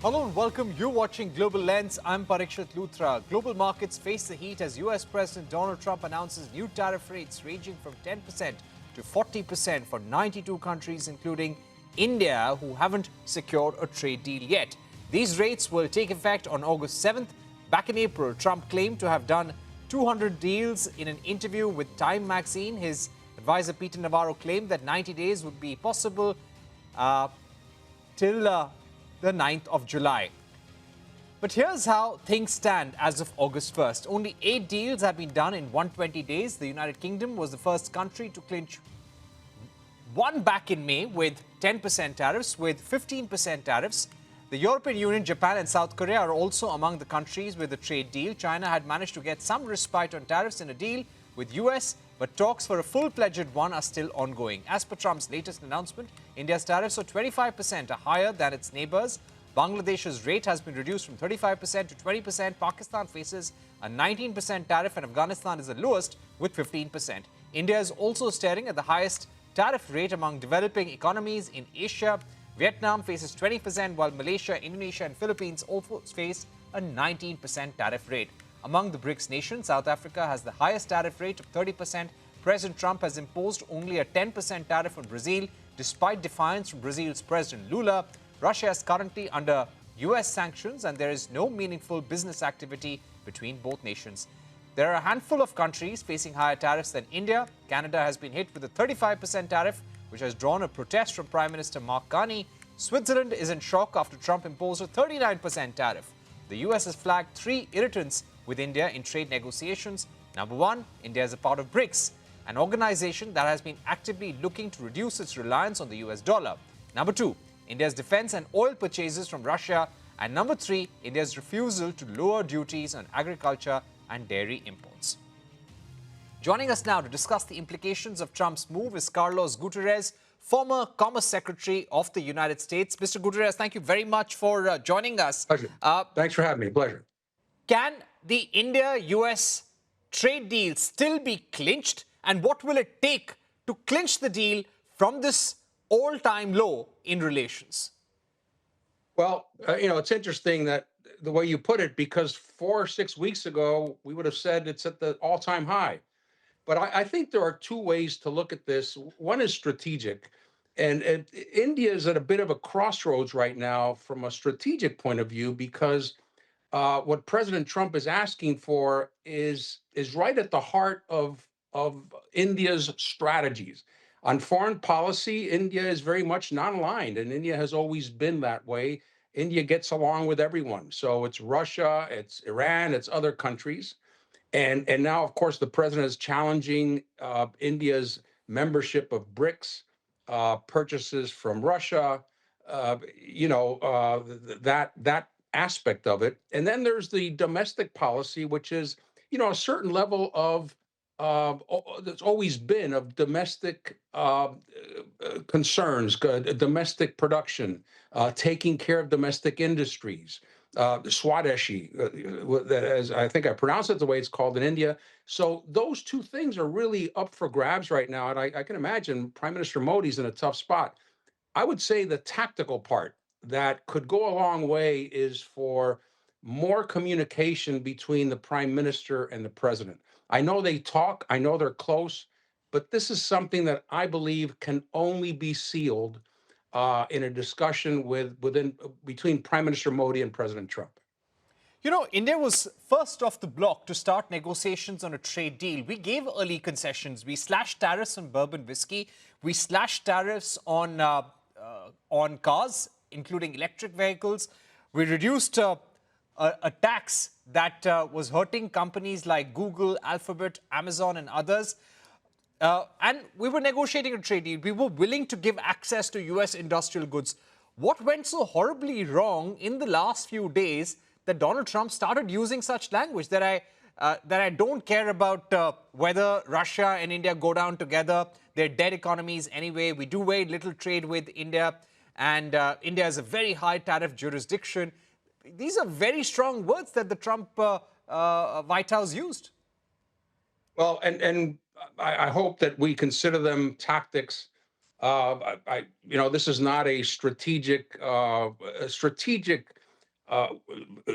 Hello and welcome. You're watching Global Lens. I'm Parikshit Luthra. Global markets face the heat as US President Donald Trump announces new tariff rates ranging from 10% to 40% for 92 countries, including India, who haven't secured a trade deal yet. These rates will take effect on August 7th. Back in April, Trump claimed to have done 200 deals. In an interview with Time magazine, his advisor Peter Navarro claimed that 90 days would be possible till the 9th of July. But here's how things stand as of August 1st. Only 8 deals have been done in 120 days. The United Kingdom was the first country to clinch one back in May with 10% tariffs, with 15% tariffs. The European Union, Japan and South Korea are also among the countries with a trade deal. China had managed to get some respite on tariffs in a deal with US, but talks for a full-fledged one are still ongoing. As per Trump's latest announcement, India's tariffs of 25% are higher than its neighbors. Bangladesh's rate has been reduced from 35% to 20%. Pakistan faces a 19% tariff and Afghanistan is the lowest with 15%. India is also staring at the highest tariff rate among developing economies in Asia. Vietnam faces 20%, while Malaysia, Indonesia and Philippines also face a 19% tariff rate. Among the BRICS nations, South Africa has the highest tariff rate of 30%. President Trump has imposed only a 10% tariff on Brazil, despite defiance from Brazil's President Lula. Russia is currently under US sanctions and there is no meaningful business activity between both nations. There are a handful of countries facing higher tariffs than India. Canada has been hit with a 35% tariff, which has drawn a protest from Prime Minister Mark Carney. Switzerland is in shock after Trump imposed a 39% tariff. The US has flagged 3 irritants with India in trade negotiations. Number 1, India is a part of BRICS, an organization that has been actively looking to reduce its reliance on the US dollar. Number 2, India's defense and oil purchases from Russia. And number 3, India's refusal to lower duties on agriculture and dairy imports. Joining us now to discuss the implications of Trump's move is Carlos Gutierrez, former Commerce Secretary of the United States. Mr. Gutierrez, thank you very much for joining us. Pleasure. Thanks for having me. Pleasure. Can the India-US trade deal still be clinched? And what will it take to clinch the deal from this all-time low in relations? Well, it's interesting that the way you put it, because 4 or 6 weeks ago, we would have said it's at the all-time high. But I think there are 2 ways to look at this. One is strategic. And India is at a bit of a crossroads right now from a strategic point of view, because what President Trump is asking for is right at the heart of India's strategies. On foreign policy, India is very much non-aligned, and India has always been that way. India gets along with everyone. So it's Russia, it's Iran, it's other countries. And now, of course, the president is challenging India's membership of BRICS, purchases from Russia, that aspect of it. And then there's the domestic policy, which is, a certain level of that's always been of domestic concerns, domestic production, taking care of domestic industries, Swadeshi, as I think I pronounce it the way it's called in India. So those 2 things are really up for grabs right now. And I can imagine Prime Minister Modi's in a tough spot. I would say the tactical part that could go a long way is for more communication between the prime minister and the president. I know they talk, I know they're close, but this is something that I believe can only be sealed in a discussion between Prime Minister Modi and President Trump. India was first off the block to start negotiations on a trade deal. We gave early concessions. We slashed tariffs on bourbon whiskey. We slashed tariffs on cars, including electric vehicles. We reduced a tax that was hurting companies like Google, Alphabet, Amazon and others. And we were negotiating a trade deal. We were willing to give access to US industrial goods. What went so horribly wrong in the last few days that Donald Trump started using such language that I don't care about whether Russia and India go down together. They're dead economies anyway. We do very little trade with India, and India is a very high tariff jurisdiction. These are very strong words that the Trump White House used. Well, and I hope that we consider them tactics. This is not a strategic uh,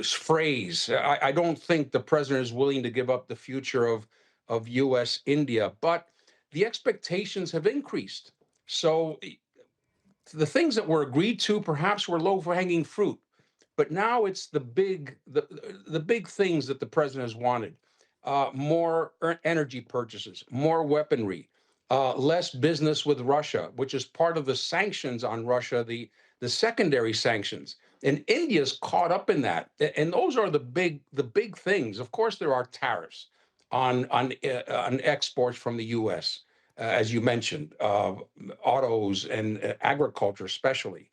phrase. I don't think the president is willing to give up the future of U.S. India, but the expectations have increased. So the things that were agreed to perhaps were low hanging fruit, but now it's the big things that the president has wanted: more energy purchases, more weaponry, less business with Russia, which is part of the sanctions on Russia, the secondary sanctions. And India's caught up in that, and those are the big things. Of course, there are tariffs on exports from the U.S. As you mentioned, autos and agriculture, especially.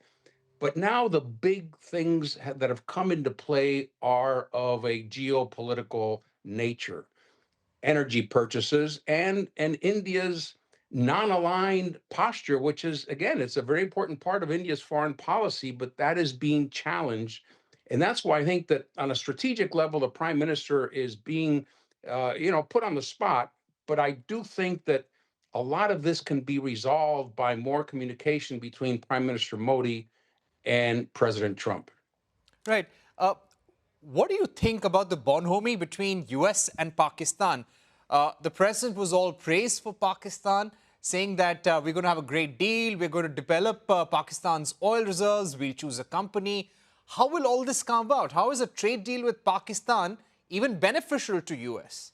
But now the big things that have come into play are of a geopolitical nature: energy purchases and India's non-aligned posture, which is, again, it's a very important part of India's foreign policy, but that is being challenged. And that's why I think that on a strategic level, the prime minister is being, put on the spot. But I do think that a lot of this can be resolved by more communication between Prime Minister Modi and President Trump. Right. What do you think about the bonhomie between US and Pakistan? The president was all praise for Pakistan, saying that we're going to have a great deal, we're going to develop Pakistan's oil reserves, we'll choose a company. How will all this come about? How is a trade deal with Pakistan even beneficial to US?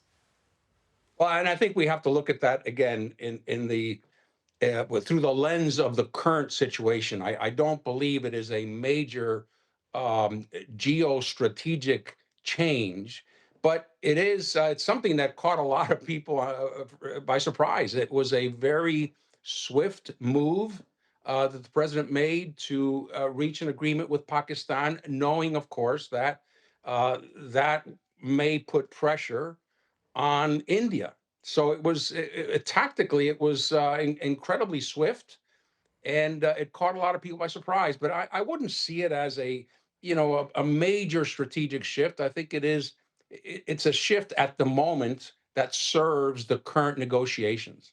Well, and I think we have to look at that again through the lens of the current situation. I don't believe it is a major geostrategic change, but it's something that caught a lot of people by surprise. It was a very swift move that the president made to reach an agreement with Pakistan, knowing, of course, that that may put pressure on India. So tactically, it was incredibly swift, and it caught a lot of people by surprise. But I wouldn't see it as a major strategic shift. I think it's a shift at the moment that serves the current negotiations.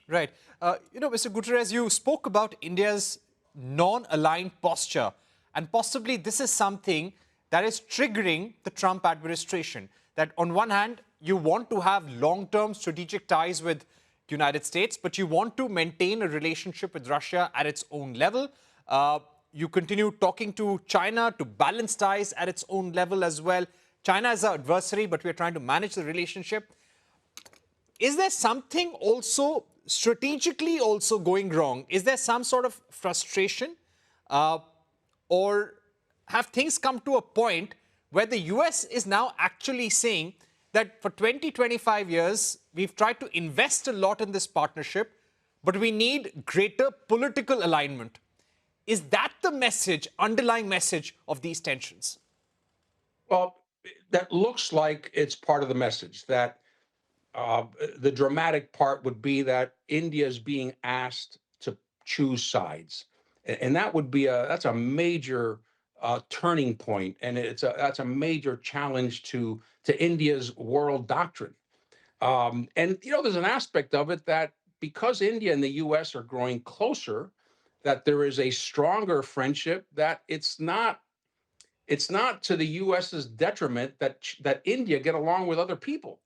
Right. Mr. Guterres, you spoke about India's non-aligned posture, and possibly this is something that is triggering the Trump administration. That on one hand, you want to have long-term strategic ties with the United States, but you want to maintain a relationship with Russia at its own level. You continue talking to China to balance ties at its own level as well. China is our adversary, but we're trying to manage the relationship. Is there something also strategically also going wrong? Is there some sort of frustration? Or have things come to a point where the US is now actually saying that for 20, 25 years, we've tried to invest a lot in this partnership, but we need greater political alignment? Is that the message, underlying message of these tensions? Well, that looks like it's part of the message. That the dramatic part would be that India is being asked to choose sides, and that's a major turning point, and that's a major challenge to India's world doctrine. And there's an aspect of it that because India and the U.S. are growing closer, that there is a stronger friendship. That it's not to the U.S.'s detriment that India get along with other people,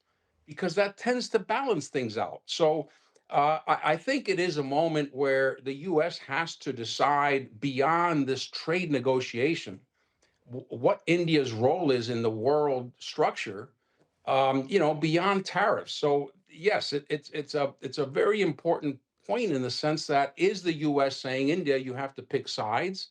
because that tends to balance things out. So I think it is a moment where the U.S. has to decide beyond this trade negotiation what India's role is in the world structure, beyond tariffs. So yes, it's a very important point in the sense that is the U.S. saying, India, you have to pick sides?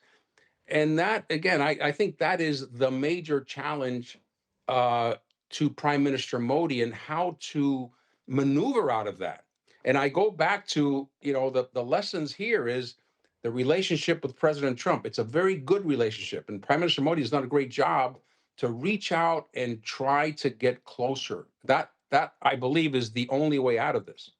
And that, again, I think that is the major challenge uh, to Prime Minister Modi and how to maneuver out of that. And I go back to, the lessons here is the relationship with President Trump. It's a very good relationship. And Prime Minister Modi has done a great job to reach out and try to get closer. That I believe is the only way out of this.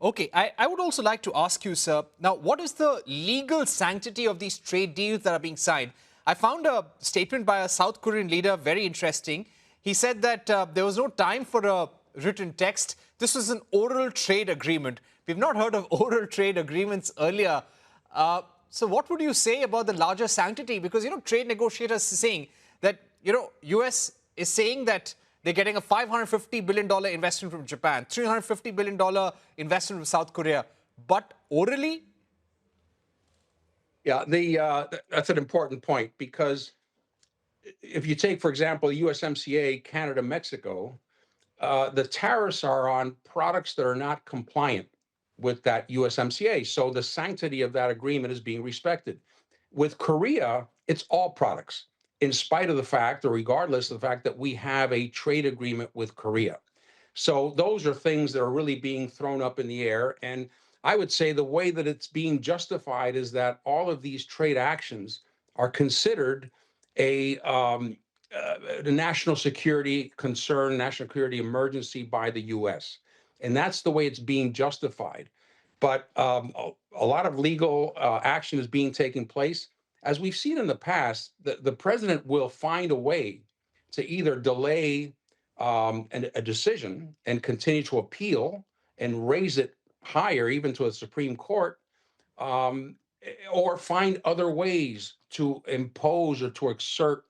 Okay, I would also like to ask you, sir, now, what is the legal sanctity of these trade deals that are being signed? I found a statement by a South Korean leader very interesting. He said that there was no time for a written text. This was an oral trade agreement. We've not heard of oral trade agreements earlier. So what would you say about the larger sanctity? Because, trade negotiators are saying that, US is saying that they're getting a $550 billion investment from Japan, $350 billion investment from South Korea. But orally? Yeah, that's an important point because if you take, for example, USMCA, Canada, Mexico, the tariffs are on products that are not compliant with that USMCA. So the sanctity of that agreement is being respected. With Korea, it's all products, in spite of the fact, or regardless of the fact that we have a trade agreement with Korea. So those are things that are really being thrown up in the air. And I would say the way that it's being justified is that all of these trade actions are considered a national security concern, national security emergency by the U.S. And that's the way it's being justified. But a lot of legal action is being taken place. As we've seen in the past, the president will find a way to either delay a decision and continue to appeal and raise it higher, even to a Supreme Court, um, or find other ways to impose or to exert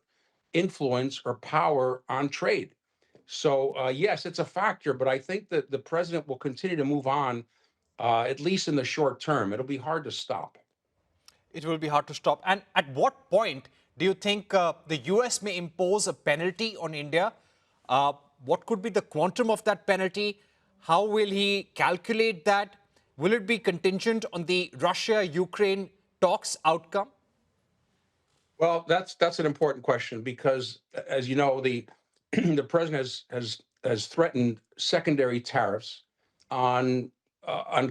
influence or power on trade. So, yes, it's a factor, but I think that the president will continue to move on, at least in the short term. It'll be hard to stop. It will be hard to stop. And at what point do you think the US may impose a penalty on India? What could be the quantum of that penalty? How will he calculate that? Will it be contingent on the Russia-Ukraine talks outcome? Well, that's an important question because, as you know, the the president has threatened secondary tariffs on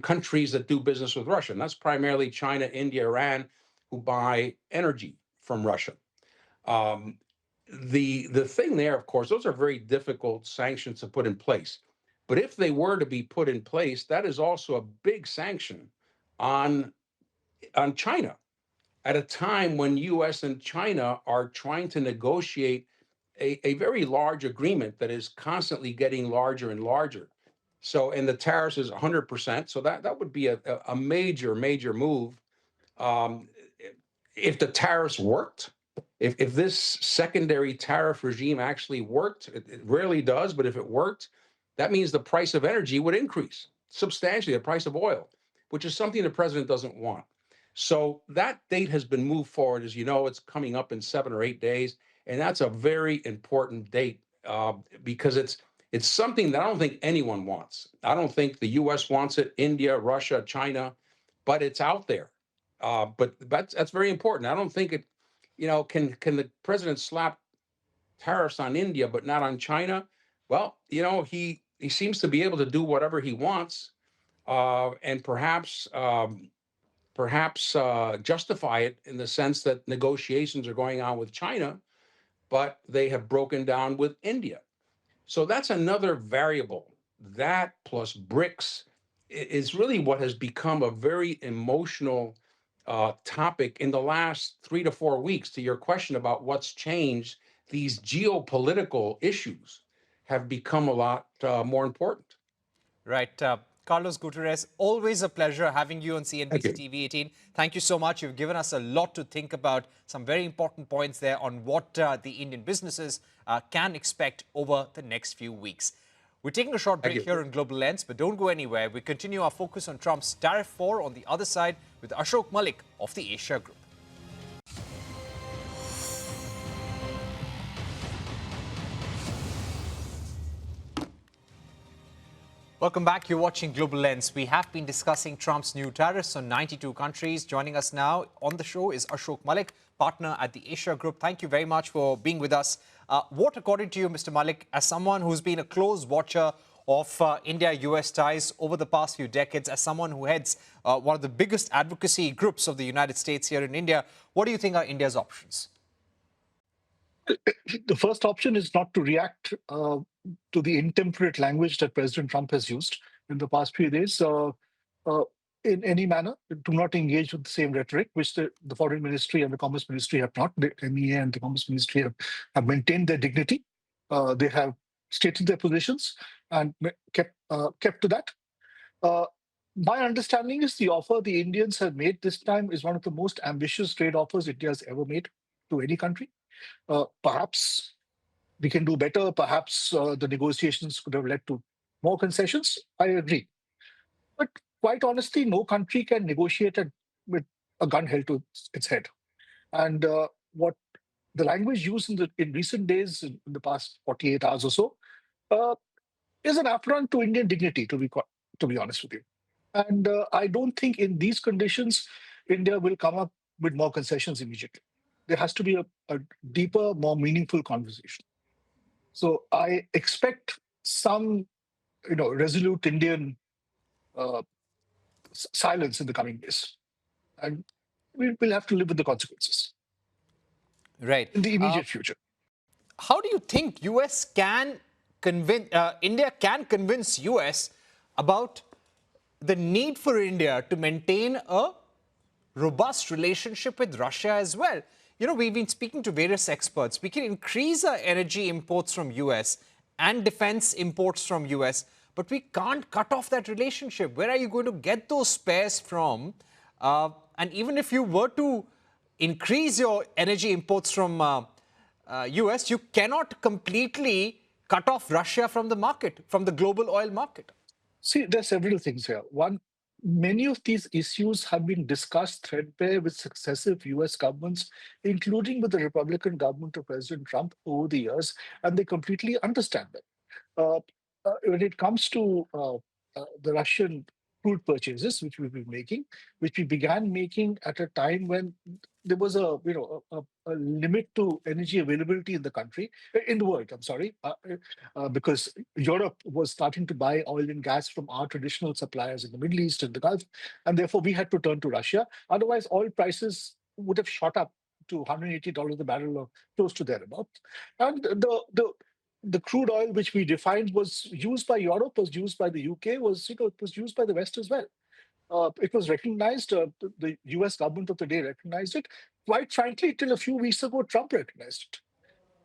countries that do business with Russia, and that's primarily China, India, Iran, who buy energy from Russia. Um, the thing there, of course, those are very difficult sanctions to put in place. But if they were to be put in place, that is also a big sanction on China at a time when U.S. and China are trying to negotiate a very large agreement that is constantly getting larger and larger. So, and the tariffs is 100%. So that would be a major, major move. Um, if the tariffs worked, if this secondary tariff regime actually worked, it rarely does, but if it worked, that means the price of energy would increase substantially, the price of oil, which is something the president doesn't want. So that date has been moved forward. As you know, it's coming up in 7 or 8 days, and that's a very important date because it's something that I don't think anyone wants. I don't think the U.S. wants it, India, Russia, China, but it's out there. But that's very important. I don't think it, can the president slap tariffs on India but not on China? Well, he seems to be able to do whatever he wants, and perhaps justify it in the sense that negotiations are going on with China, but they have broken down with India. So that's another variable. That plus BRICS is really what has become a very emotional topic in the last 3 to 4 weeks. To your question about what's changed, these geopolitical issues have become a lot more important. Right. Carlos Gutierrez, always a pleasure having you on Thank CNBC you. TV 18. Thank you so much. You've given us a lot to think about, some very important points there on what the Indian businesses can expect over the next few weeks. We're taking a short Thank break you. here on Global Lens, but don't go anywhere. We continue our focus on Trump's tariff war on the other side with Ashok Malik of the Asia Group. Welcome back. You're watching Global Lens. We have been discussing Trump's new tariffs on 92 countries. Joining us now on the show is Ashok Malik, partner at the Asia Group. Thank you very much for being with us. What, according to you, Mr. Malik, as someone who's been a close watcher of India-US ties over the past few decades, as someone who heads one of the biggest advocacy groups of the United States here in India, what do you think are India's options? The first option is not to react to the intemperate language that President Trump has used in the past few days in any manner. Do not engage with the same rhetoric, which the Foreign Ministry and the Commerce Ministry have not. The MEA and the Commerce Ministry have maintained their dignity. They have stated their positions and kept to that. My understanding is the offer the Indians have made this time is one of the most ambitious trade offers India has ever made to any country. Perhaps we can do better. Perhaps the negotiations could have led to more concessions. I agree. But quite honestly, no country can negotiate with a gun held to its head. And what the language used in recent days, in the past 48 hours or so, uh, is an affront to Indian dignity, to be honest with you. And I don't think in these conditions, India will come up with more concessions immediately. There has to be a deeper, more meaningful conversation. So I expect some, resolute Indian uh, silence in the coming days, and we'll have to live with the consequences Right. in the immediate future. How do you think US can convince India can convince US about the need for India to maintain a robust relationship with Russia as well? You know, we've been speaking to various experts. We can increase our energy imports from US and defense imports from US, but we can't cut off that relationship. Where are you going to get those spares from? And even if you were to increase your energy imports from US, you cannot completely cut off Russia from the market, from the global oil market. See, there are several things here. One, many of these issues have been discussed threadbare with successive US governments, including with the Republican government of President Trump over the years, and they completely understand them. Uh, when it comes to the Russian crude purchases, which we've been making, which we began making at a time when there was a limit to energy availability in the country, in the world. I'm sorry, because Europe was starting to buy oil and gas from our traditional suppliers in the Middle East and the Gulf, and therefore we had to turn to Russia. Otherwise, oil prices would have shot up to $180 a barrel or close to thereabout. And the crude oil which we defined was used by Europe, was used by the UK, it was used by the West as well. It was recognized. The US government of the day recognized it. Quite frankly, till a few weeks ago, Trump recognized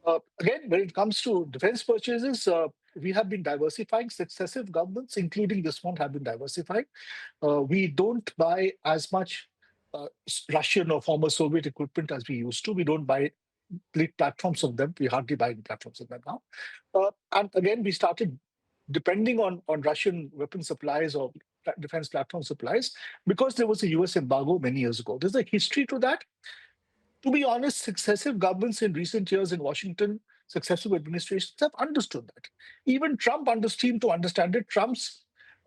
it. Again, when it comes to defense purchases, we have been diversifying. Successive governments, including this one, have been diversifying. We don't buy as much Russian or former Soviet equipment as we used to. We don't buy platforms of them. We hardly buy any platforms of them now. And again, we started depending on Russian weapon supplies or defense platform supplies because there was a US embargo many years ago. There's a history to that. To be honest, successive governments in recent years in Washington, successive administrations have understood that. Even Trump seemed to understand it. Trump's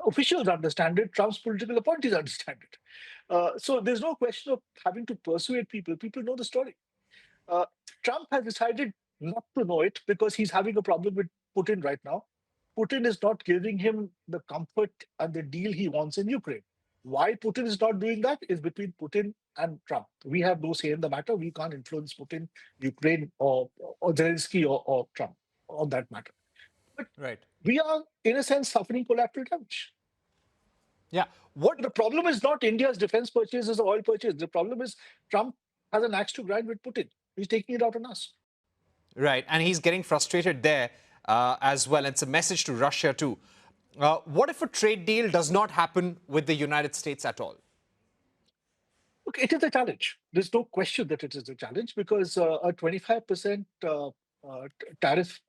officials understand it. Trump's political appointees understand it. So there's no question of having to persuade people. People know the story. Uh, Trump has decided not to know it because he's having a problem with Putin right now. Putin is not giving him the comfort and the deal he wants in Ukraine. Why Putin is not doing that is between Putin and Trump. We have no say in the matter. We can't influence Putin, Ukraine, or Zelensky or Trump on that matter. But Right. we are, in a sense, suffering collateral damage. Yeah. The problem is not India's defense purchases or oil purchase. The problem is Trump has an axe to grind with Putin. He's taking it out on us. Right. And he's getting frustrated there as well. It's a message to Russia, too. What if a trade deal does not happen with the United States at all? Look, it is a challenge. There's no question that it is a challenge because a 25% tariff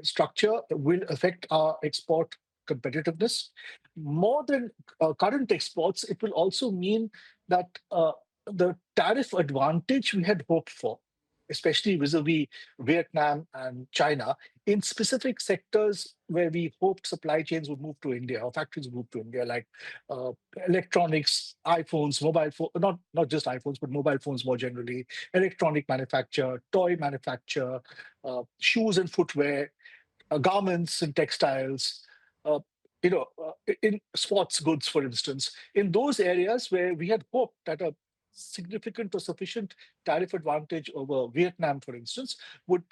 structure will affect our export competitiveness. More than current exports, it will also mean that the tariff advantage we had hoped for, especially vis-a-vis Vietnam and China, in specific sectors where we hoped supply chains would move to India or factories would move to India, like uh, electronics, iPhones, mobile phone, not just iPhones, but mobile phones more generally, electronic manufacture, toy manufacture, shoes and footwear, garments and textiles, uh, in sports goods, for instance, in those areas where we had hoped that a significant or sufficient tariff advantage over Vietnam, for instance, would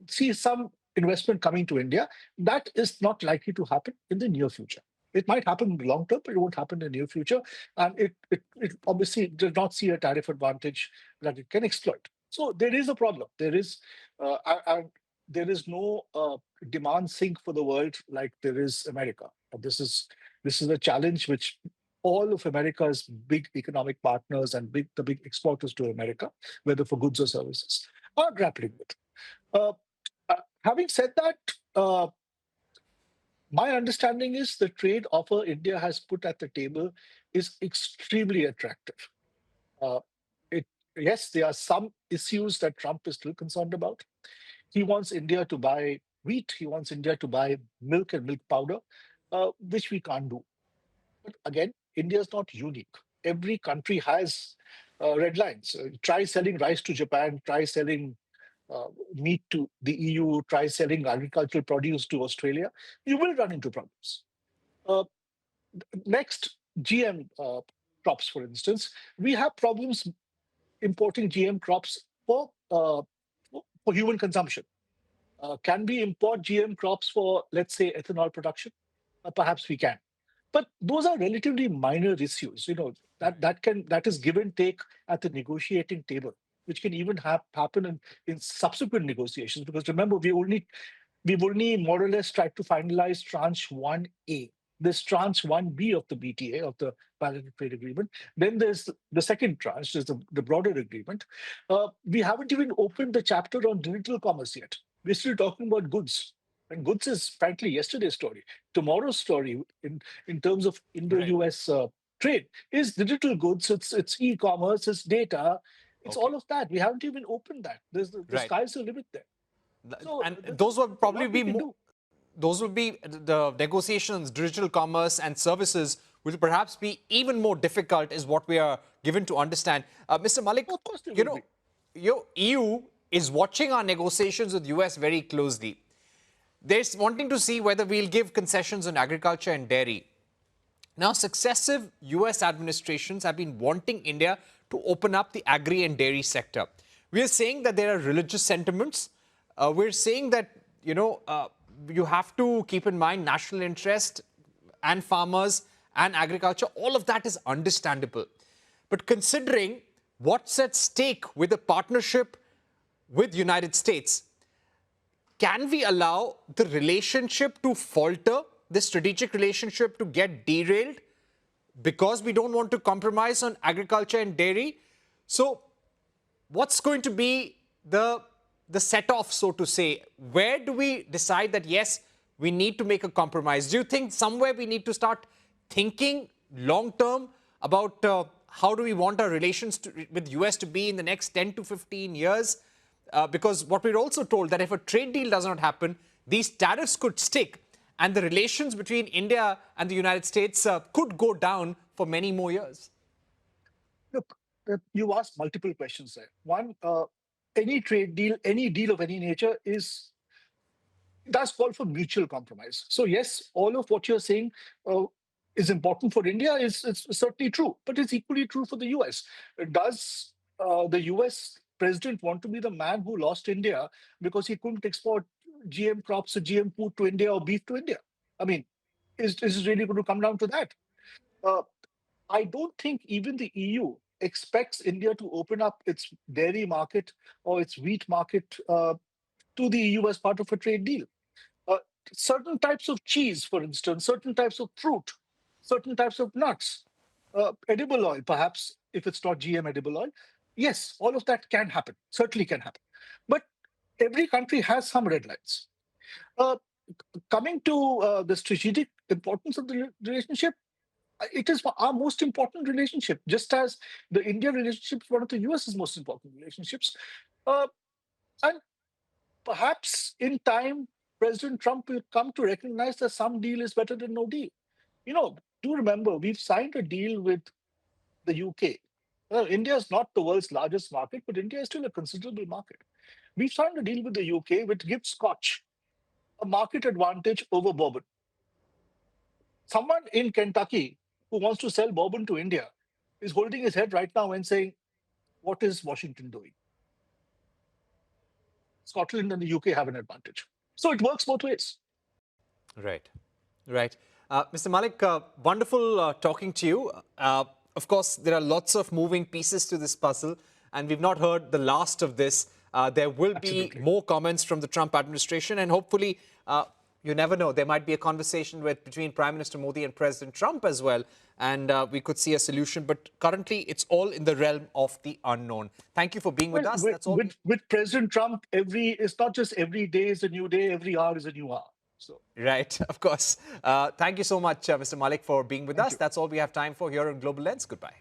see some investment coming to India. That is not likely to happen in the near future. It might happen in the long term, but it won't happen in the near future. And it obviously does not see a tariff advantage that it can exploit. So there is a problem. There is no demand sink for the world like there is America. This This is a challenge which all of America's big economic partners and the big exporters to America, whether for goods or services, are grappling with. Uh, Having said that, my understanding is the trade offer India has put at the table is extremely attractive. Uh, it, yes, there are some issues that Trump is still concerned about. He wants India to buy wheat. He wants India to buy milk and milk powder, which we can't do. But again, India is not unique. Every country has red lines. Try selling rice to Japan. Try selling meat to the EU. Try selling agricultural produce to Australia. You will run into problems. Uh, Next, GM crops, for instance, we have problems importing GM crops for human consumption. Can we import GM crops for, let's say, ethanol production? Perhaps we can. But those are relatively minor issues. That is give and take at the negotiating table, which can even happen in subsequent negotiations. Because remember, we've only more or less tried to finalize tranche 1A. This tranche 1B of the BTA, of the bilateral trade agreement. Then there's the second tranche, there's the broader agreement. We haven't even opened the chapter on digital commerce yet. We're still talking about goods. And goods is, frankly, yesterday's story. Tomorrow's story, in terms of Indo-US trade, is digital goods. It's e-commerce, it's data, it's all of that. We haven't even opened that. The sky's the limit there. So and those will probably be more. Those will be the negotiations, digital commerce and services will perhaps be even more difficult, is what we are given to understand. Mr. Malik, of course your EU is watching our negotiations with US very closely. They're wanting to see whether we'll give concessions on agriculture and dairy. Now, successive US administrations have been wanting India to open up the agri and dairy sector. We are saying that there are religious sentiments. We're saying that, you have to keep in mind national interest and farmers and agriculture. All of that is understandable. But considering what's at stake with a partnership with the United States, can we allow the relationship to falter, the strategic relationship to get derailed because we don't want to compromise on agriculture and dairy? So what's going to be the set-off, so to say? Where do we decide that, yes, we need to make a compromise? Do you think somewhere we need to start thinking long-term about how do we want our relations with the US to be in the next 10 to 15 years? Because what we're also told that if a trade deal does not happen, these tariffs could stick and the relations between India and the United States could go down for many more years. Look, you asked multiple questions there. One, any trade deal, any deal of any nature does call for mutual compromise. So yes, all of what you're saying is important for India is certainly true, but it's equally true for the US. Does the US president want to be the man who lost India because he couldn't export GM crops or GM food to India or beef to India? I mean, is it really going to come down to that? I don't think even the EU expects India to open up its dairy market or its wheat market to the EU as part of a trade deal. Certain types of cheese, for instance, certain types of fruit, certain types of nuts, edible oil, perhaps, if it's not GM edible oil. Yes, all of that can happen, certainly can happen. But every country has some red lines. Coming to the strategic importance of the relationship, it is our most important relationship, just as the India relationship is one of the US's most important relationships. And perhaps in time, President Trump will come to recognize that some deal is better than no deal. Do remember, we've signed a deal with the UK. India is not the world's largest market, but India is still a considerable market. We've signed a deal with the UK which gives Scotch a market advantage over bourbon. Someone in Kentucky who wants to sell bourbon to India is holding his head right now and saying, what is Washington doing? Scotland and the UK have an advantage. So it works both ways. Right. Mr. Malik, wonderful talking to you. Of course, there are lots of moving pieces to this puzzle, and we've not heard the last of this. There will be more comments from the Trump administration, and hopefully You never know. There might be a conversation between Prime Minister Modi and President Trump as well, and we could see a solution. But currently, it's all in the realm of the unknown. Thank you for being with Well, us. That's all. with President Trump, it's not just every day is a new day, every hour is a new hour. So, Right, of course. Thank you so much, Mr. Malik, for being with us. you. That's all we have time for here on Global Lens. Goodbye.